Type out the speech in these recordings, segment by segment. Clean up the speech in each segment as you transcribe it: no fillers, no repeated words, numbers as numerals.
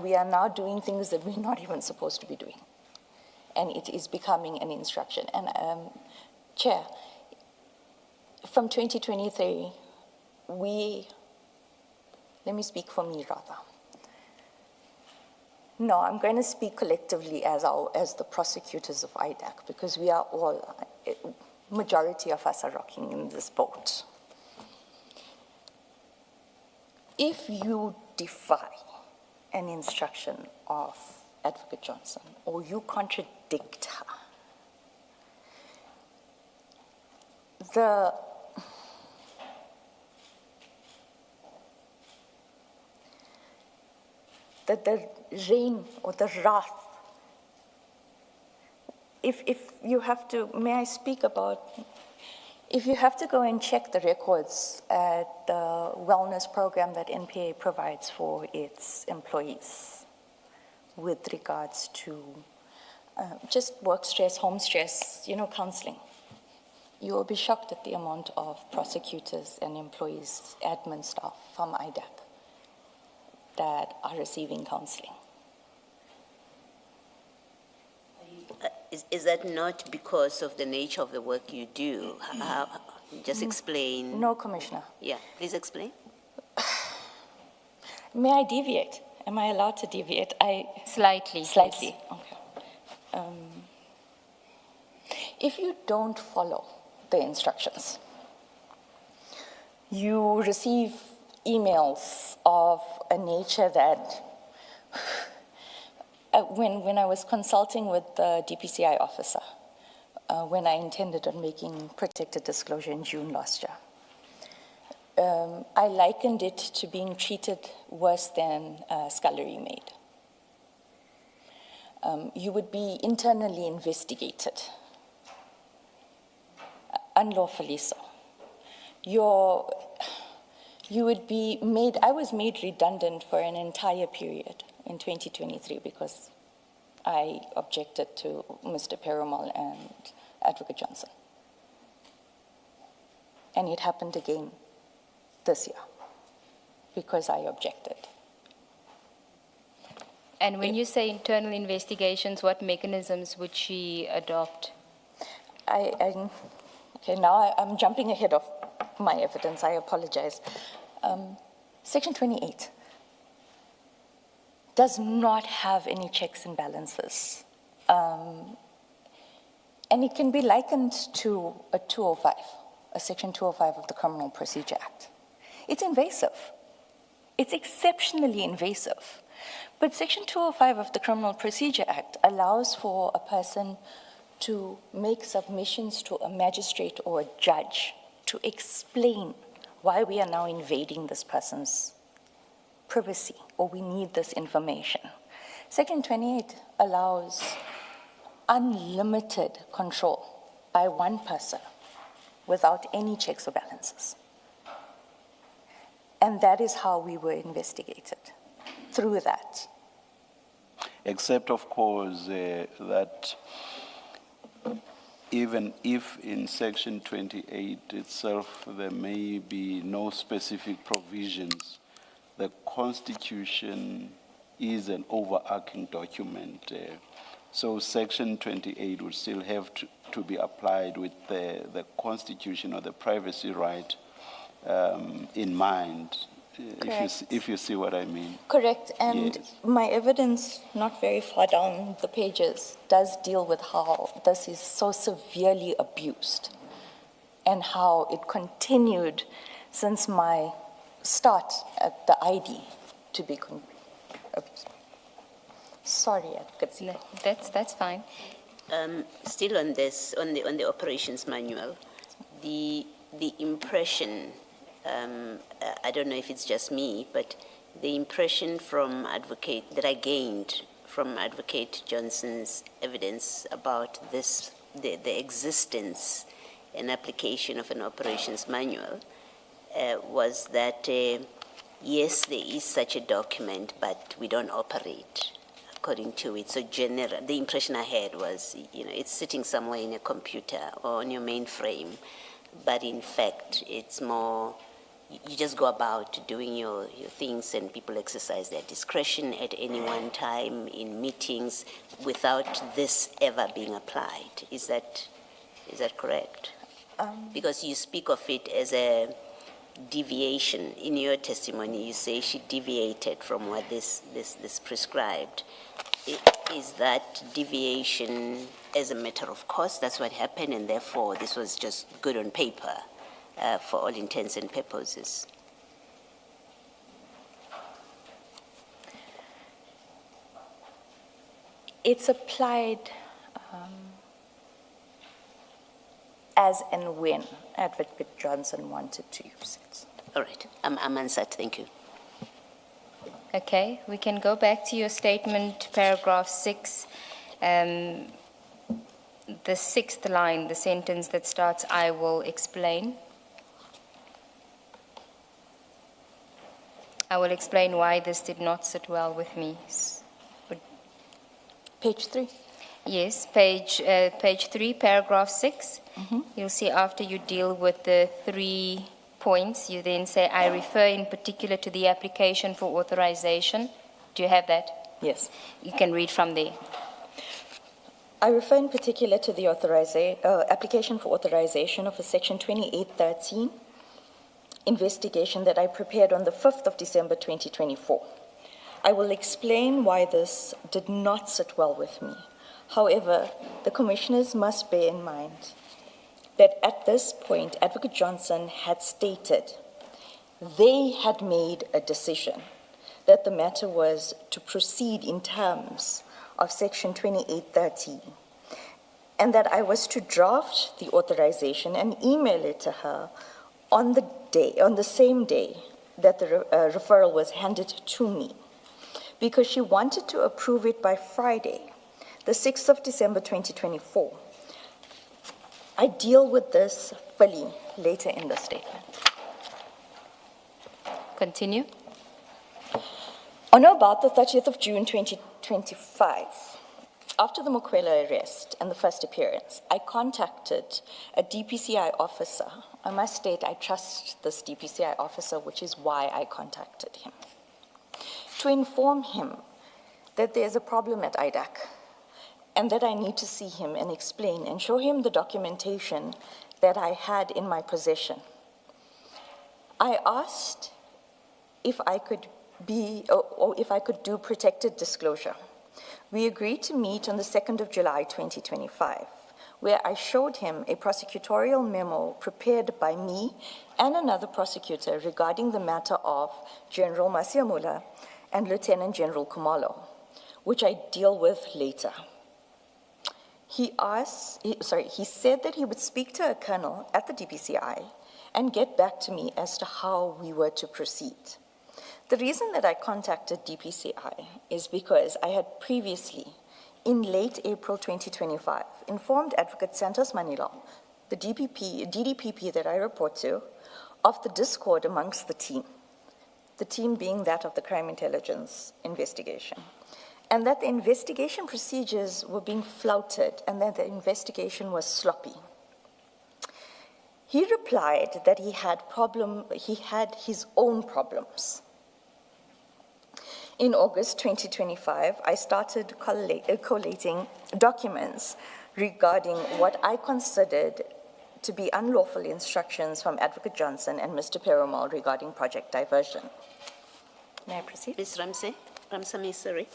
we are now doing things that we're not even supposed to be doing. And it is becoming an instruction. And Chair, from 2023, let me speak for me rather. No, I'm going to speak collectively as the prosecutors of IDAC, because we are all, majority of us are rocking in this boat. If you defy an instruction of Advocate Johnson, or you contradict her, the reign or the wrath, if you have to, may I speak about, if you have to go and check the records at the wellness program that NPA provides for its employees with regards to just work stress, home stress, counseling, you will be shocked at the amount of prosecutors and employees, admin staff from IDAC that are receiving counseling. Is that not because of the nature of the work you do? Just explain. No, Commissioner. Yeah, please explain. May I deviate? Am I allowed to deviate? Slightly. Slightly, okay. If you don't follow the instructions, you receive emails of a nature that, when I was consulting with the DPCI officer, when I intended on making protected disclosure in June last year, I likened it to being treated worse than scullery maid. You would be internally investigated, unlawfully so. You would be made, I was made redundant for an entire period in 2023 because I objected to Mr. Perumal and Advocate Johnson. And it happened again this year because I objected. And when you say internal investigations, what mechanisms would she adopt? Okay, now I'm jumping ahead of my evidence, I apologize. Section 28 does not have any checks and balances. And it can be likened to a 205, a Section 205 of the Criminal Procedure Act. It's invasive. It's exceptionally invasive. But Section 205 of the Criminal Procedure Act allows for a person to make submissions to a magistrate or a judge to explain why we are now invading this person's privacy, or we need this information. Section 28 allows unlimited control by one person without any checks or balances. And that is how we were investigated, through that. Except, of course, that even if in Section 28 itself there may be no specific provisions, the Constitution is an overarching document. So Section 28 would still have to be applied with the Constitution or the privacy right in mind, if you see what I mean. Correct, and yes. My evidence, not very far down the pages, does deal with how this is so severely abused and how it continued since my start at the ID to be abused. Sorry, Advocate. No, that's fine. Still on this, on the operations manual, the impression, I don't know if it's just me, but the impression from that I gained from Advocate Johnson's evidence about this, the existence and application of an operations manual, was that yes, there is such a document, but we don't operate according to it. So the impression I had was, it's sitting somewhere in a computer or on your mainframe, but in fact, it's more you just go about doing your things and people exercise their discretion at any one time in meetings without this ever being applied. Is that correct? Because you speak of it as a deviation. In your testimony, you say she deviated from what this prescribed. Is that deviation as a matter of course, that's what happened, and therefore this was just good on paper for all intents and purposes? It's applied as and when Advocate Johnson wanted to use it. All right, I'm answered, thank you. Okay, we can go back to your statement, paragraph 6, the 6th line, the sentence that starts, I will explain. I will explain why this did not sit well with me. Page 3. Yes, page 3, paragraph 6. You'll see after you deal with the 3 points, you then say, I refer in particular to the application for authorization. Do you have that? Yes. You can read from there. I refer in particular to the application for authorization of a Section 2813 investigation that I prepared on the 5th of December 2024. I will explain why this did not sit well with me. However, the commissioners must bear in mind that at this point, Advocate Johnson had stated they had made a decision that the matter was to proceed in terms of Section 2813, and that I was to draft the authorization and email it to her on the same day that the referral was handed to me, because she wanted to approve it by Friday, the 6th of December 2024. I deal with this fully later in the statement. Continue. On or about the 30th of June 2025, after the Mokwela arrest and the first appearance, I contacted a DPCI officer. I must state I trust this DPCI officer, which is why I contacted him, to inform him that there's a problem at IDAC and that I need to see him and explain and show him the documentation that I had in my possession. I asked if I could if I could do protected disclosure. We agreed to meet on the 2nd of July 2025, where I showed him a prosecutorial memo prepared by me and another prosecutor regarding the matter of General Masiamula and Lieutenant General Kumalo, which I deal with later. He said that he would speak to a colonel at the DPCI and get back to me as to how we were to proceed. The reason that I contacted DPCI is because I had previously, in late April 2025, informed Advocate Santos Manila, the DDPP that I report to, of the discord amongst the team being that of the crime intelligence investigation, and that the investigation procedures were being flouted and that the investigation was sloppy. He replied that he had his own problems. In August 2025, I started collating documents regarding what I considered to be unlawful instructions from Advocate Johnson and Mr. Perumal regarding project diversion. May I proceed? Ms. Ramsamy, sorry.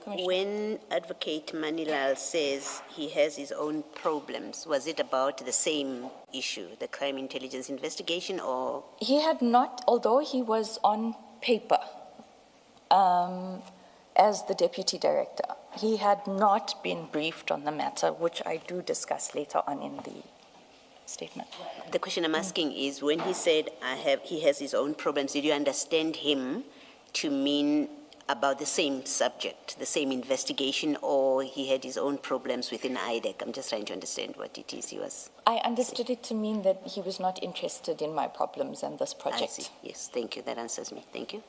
When Advocate Manilal says he has his own problems, was it about the same issue, the crime intelligence investigation, or? He had not, although he was on paper as the deputy director, he had not been briefed on the matter, which I do discuss later on in the statement. The question I'm asking is, when he said he has his own problems, did you understand him to mean about the same subject, the same investigation, or he had his own problems within IDAC? I'm just trying to understand what it is he was. I understood it to mean that he was not interested in my problems and this project. I see. Yes, thank you. That answers me. Thank you.